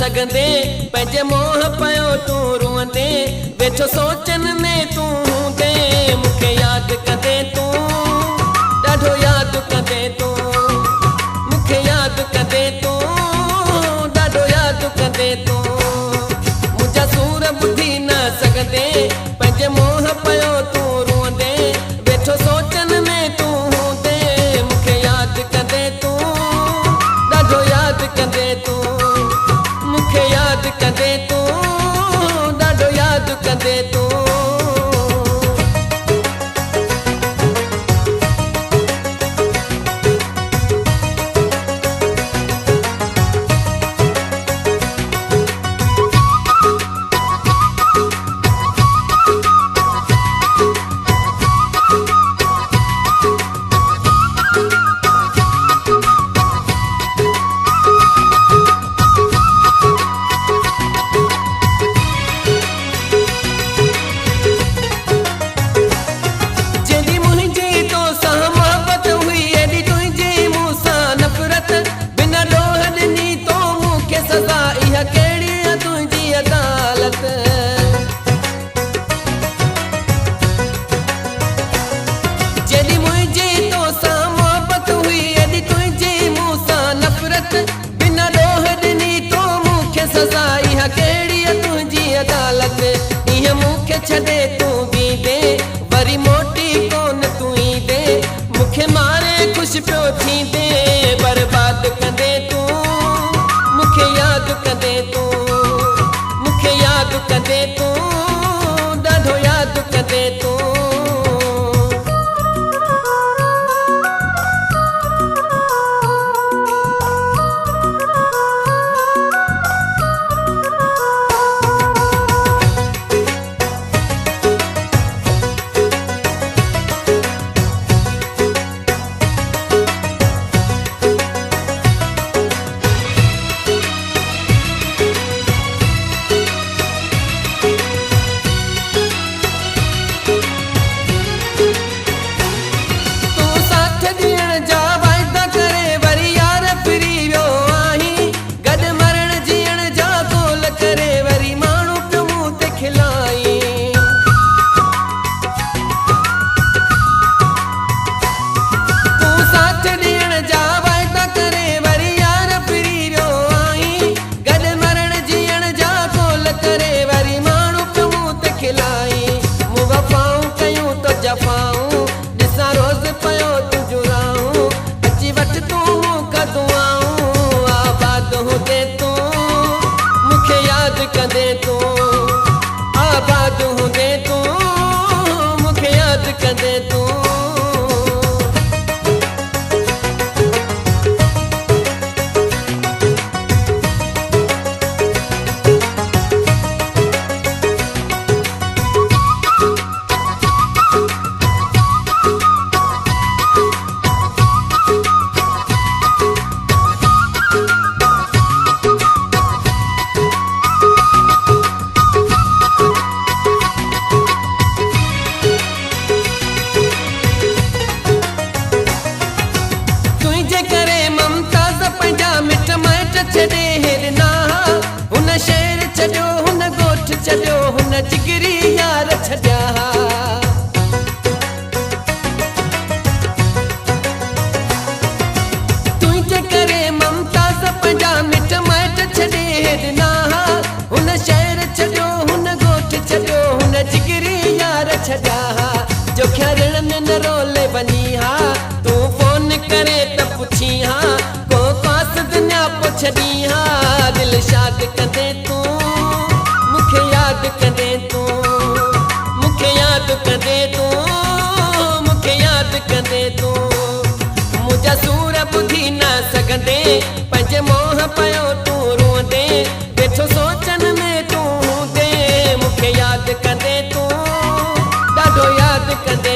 सघंदे पंहिंजे मोह पियो तूं रुअंदे वेठो सोचन में तूं हूंदे मूंखे यादि कंदे तूं ॾाढो यादि कंदे तूं मूंखे यादि कंदे तूं ॾाढो यादि कंदे तूं मुंहिंजा सूर ॿुधी न सघंदे पंहिंजे मोह पियो तूं रुअंदे वेठो सोचन में तूं हूंदे मूंखे यादि कंदे तूं ॾाढो यादि कंदे तूं मूंखे यादि कंदे तूं ॾाढो यादि कंदे तूं छॾे तूं बींदे वरी मोटी कोन तूं ईंदे मूंखे मारे ख़ुशि पियो थींदे बर्बादु कंदे तूं मूंखे यादि कंदे तूं मूंखे यादि कंदे तूं ॾाढो यादि कंदे तूं कंदे तूं आबाद हूंदे तूं मूंखे यादि कंदे तूं छॾे हेरना हुन शहर छॾियो हुन ॻोठ छॾियो हुन जिगरी यार छॾिया तुंहिंजे करे ममताज़ पंहिंजा मिट माइट छॾे हेरना हुन शहर छॾियो हुन ॻोठ छॾियो हुन जिगरी यार छॾिया जो ख़्यालनि में न रोले वञी हा तूं फोन करे त पुछी हा को पास दुनिया छॾी हा दिलि शाद कंदे तूं मूंखे यादि कंदे तूं मूंखे यादि कंदे तूं मूंखे यादि कंदे तूं मुंहिंजा सूर ॿुधी न सघंदे पंहिंजे मोह पियो तूं रुअंदे वेठो सोचन में तूं हूंदे मूंखे यादि कंदे तूं ॾाढो यादि कंदे